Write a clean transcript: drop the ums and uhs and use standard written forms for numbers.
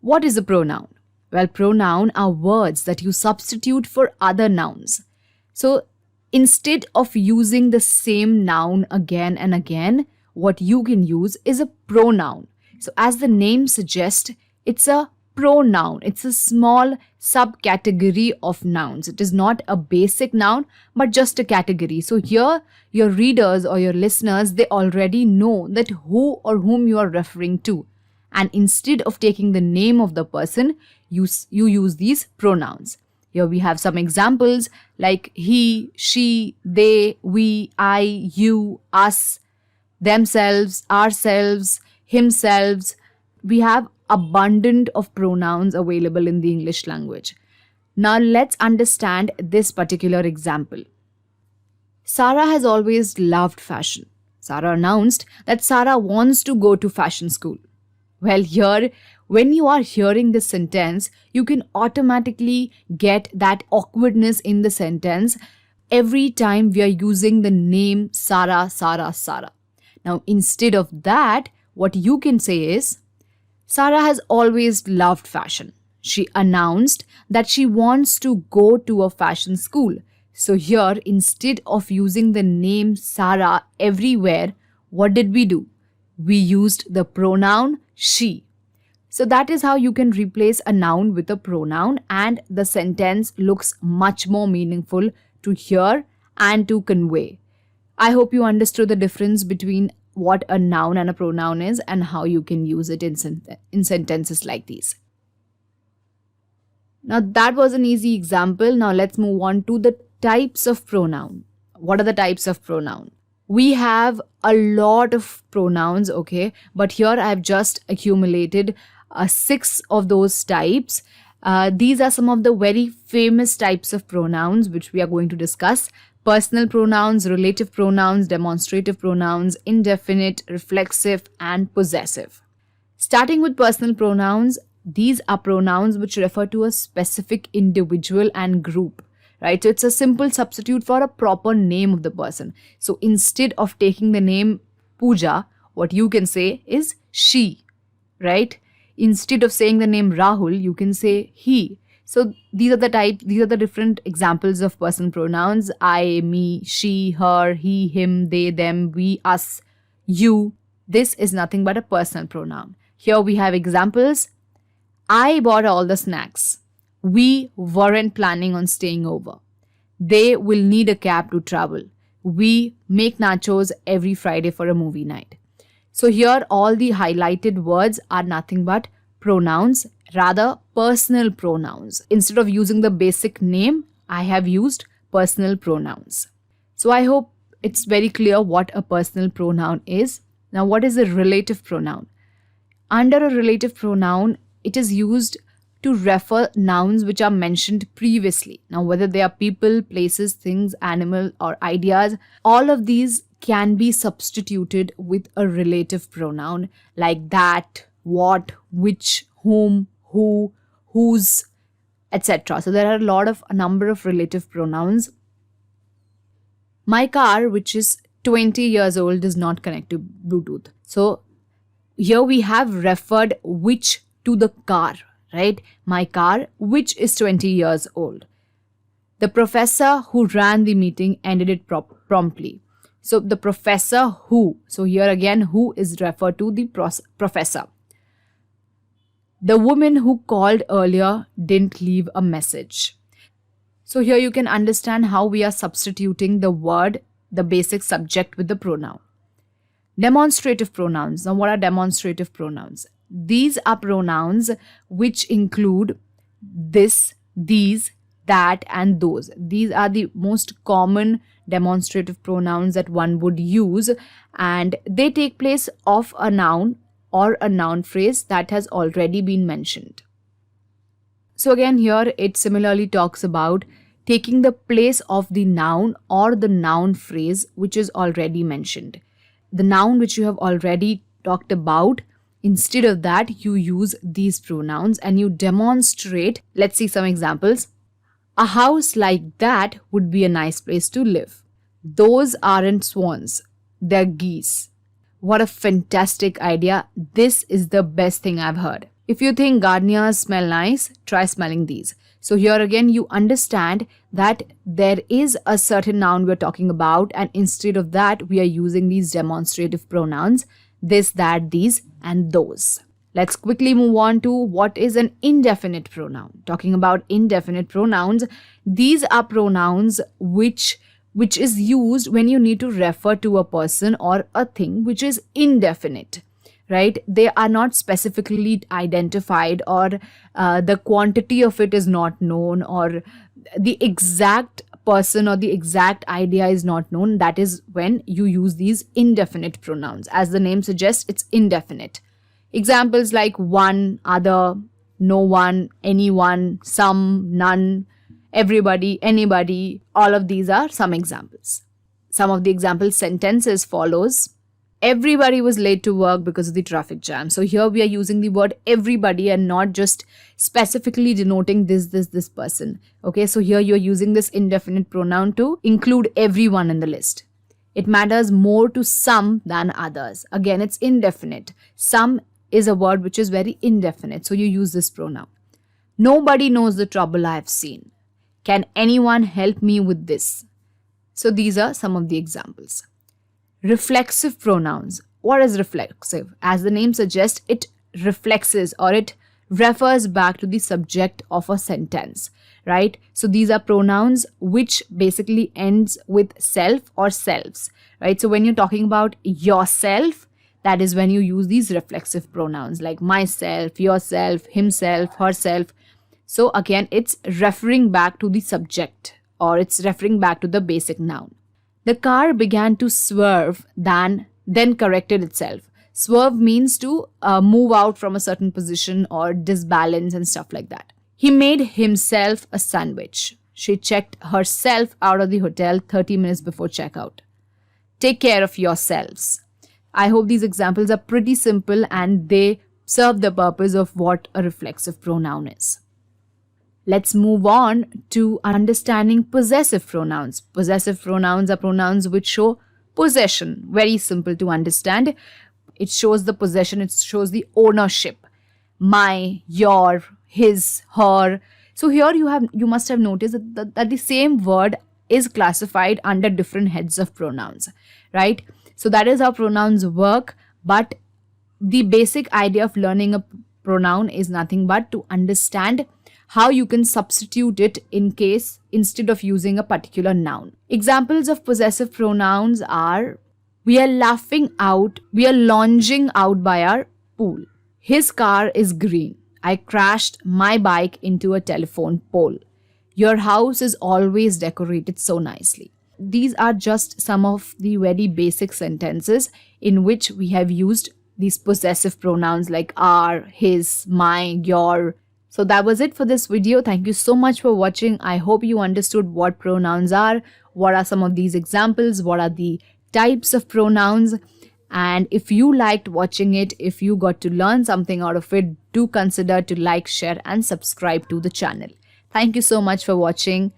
What is a pronoun? Well, pronoun are words that you substitute for other nouns. So instead of using the same noun again and again, what you can use is a pronoun. So as the name suggests, it's a pronoun. It's a small subcategory of nouns. It is not a basic noun, but just a category. So here, your readers or your listeners, they already know that who or whom you are referring to. And instead of taking the name of the person, you use these pronouns. Here we have some examples like he, she, they, we, I, you, us, themselves, ourselves, himself. We have abundant of pronouns available in the English language. Now let's understand this particular example. Sarah has always loved fashion. Sarah announced that Sarah wants to go to fashion school. Well, here, when you are hearing this sentence, you can automatically get that awkwardness in the sentence every time we are using the name Sarah, Sarah, Sarah. Now, instead of that, what you can say is, Sarah has always loved fashion. She announced that she wants to go to a fashion school. So here, instead of using the name Sarah everywhere, what did we do? We used the pronoun she. So that is how you can replace a noun with a pronoun, and the sentence looks much more meaningful to hear and to convey. I hope you understood the difference between what a noun and a pronoun is and how you can use it in sentences like these. Now that was an easy example. Now let's move on to the types of pronoun. What are the types of pronoun? We have a lot of pronouns, okay, but here I have just accumulated 6 of those types. These are some of the very famous types of pronouns which we are going to discuss. Personal pronouns, relative pronouns, demonstrative pronouns, indefinite, reflexive, and possessive. Starting with personal pronouns, these are pronouns which refer to a specific individual and group. Right, so it's a simple substitute for a proper name of the person. So instead of taking the name Pooja, what you can say is she, right? Instead of saying the name Rahul, you can say he. So these are the different examples of personal pronouns. I, me, she, her, he, him, they, them, we, us, you. This is nothing but a personal pronoun. Here we have examples. I bought all the snacks. We weren't planning on staying over. They will need a cab to travel. We make nachos every Friday for a movie night. So here all the highlighted words are nothing but pronouns, rather personal pronouns. Instead of using the basic name, I have used personal pronouns. So I hope it's very clear what a personal pronoun is. Now what is a relative pronoun? Under a relative pronoun, it is used to refer nouns which are mentioned previously. Now, whether they are people, places, things, animal, or ideas, all of these can be substituted with a relative pronoun like that, what, which, whom, who, whose, etc. So there are a number of relative pronouns. My car, which is 20 years old, does not connect to Bluetooth. So here we have referred which to the car. Right? My car, which is 20 years old. The professor who ran the meeting ended it promptly. So the professor who. So here again, who is referred to the professor. The woman who called earlier didn't leave a message. So here you can understand how we are substituting the word, the basic subject with the pronoun. Demonstrative pronouns. Now what are demonstrative pronouns? These are pronouns which include this, these, that, and those. These are the most common demonstrative pronouns that one would use, and they take place of a noun or a noun phrase that has already been mentioned. So again, here it similarly talks about taking the place of the noun or the noun phrase which is already mentioned. The noun which you have already talked about, instead of that, you use these pronouns and you demonstrate. Let's see some examples. A house like that would be a nice place to live. Those aren't swans, they're geese. What a fantastic idea. This is the best thing I've heard. If you think gardenias smell nice, try smelling these. So here again, you understand that there is a certain noun we're talking about, and instead of that, we are using these demonstrative pronouns, this, that, these, and those. Let's quickly move on to what is an indefinite pronoun. Talking about indefinite pronouns, these are pronouns which is used when you need to refer to a person or a thing which is indefinite, right? They are not specifically identified, or the quantity of it is not known, or the exact person or the exact idea is not known. That is when you use these indefinite pronouns. As the name suggests, it's indefinite. Examples like one, other, no one, anyone, some, none, everybody, anybody, all of these are some examples. Some of the example sentences follows. Everybody was late to work because of the traffic jam. So here we are using the word everybody and not just specifically denoting this person. Okay, so here you're using this indefinite pronoun to include everyone in the list. It matters more to some than others. Again, it's indefinite. Some is a word which is very indefinite, so you use this pronoun. Nobody knows the trouble I have seen. Can anyone help me with this? So these are some of the examples. Reflexive pronouns. What is reflexive? As the name suggests, it reflexes or it refers back to the subject of a sentence, right? So these are pronouns which basically ends with self or selves, right? So when you're talking about yourself, that is when you use these reflexive pronouns like myself, yourself, himself, herself. So again, it's referring back to the subject, or it's referring back to the basic noun. The car began to swerve, then corrected itself. Swerve means to move out from a certain position or disbalance and stuff like that. He made himself a sandwich. She checked herself out of the hotel 30 minutes before checkout. Take care of yourselves. I hope these examples are pretty simple and they serve the purpose of what a reflexive pronoun is. Let's move on to understanding possessive pronouns. Possessive pronouns are pronouns which show possession. Very simple to understand. It shows the possession, it shows the ownership. My, your, his, her. So here you must have noticed that the same word is classified under different heads of pronouns, right? So that is how pronouns work, but the basic idea of learning a pronoun is nothing but to understand how you can substitute it instead of using a particular noun. Examples of possessive pronouns are: we are laughing out, we are lounging out by our pool. His car is green. I crashed my bike into a telephone pole. Your house is always decorated so nicely. These are just some of the very basic sentences in which we have used these possessive pronouns like our, his, my, your. So that was it for this video. Thank you so much for watching. I hope you understood what pronouns are, what are some of these examples, what are the types of pronouns. And if you liked watching it, if you got to learn something out of it, do consider to like, share and subscribe to the channel. Thank you so much for watching.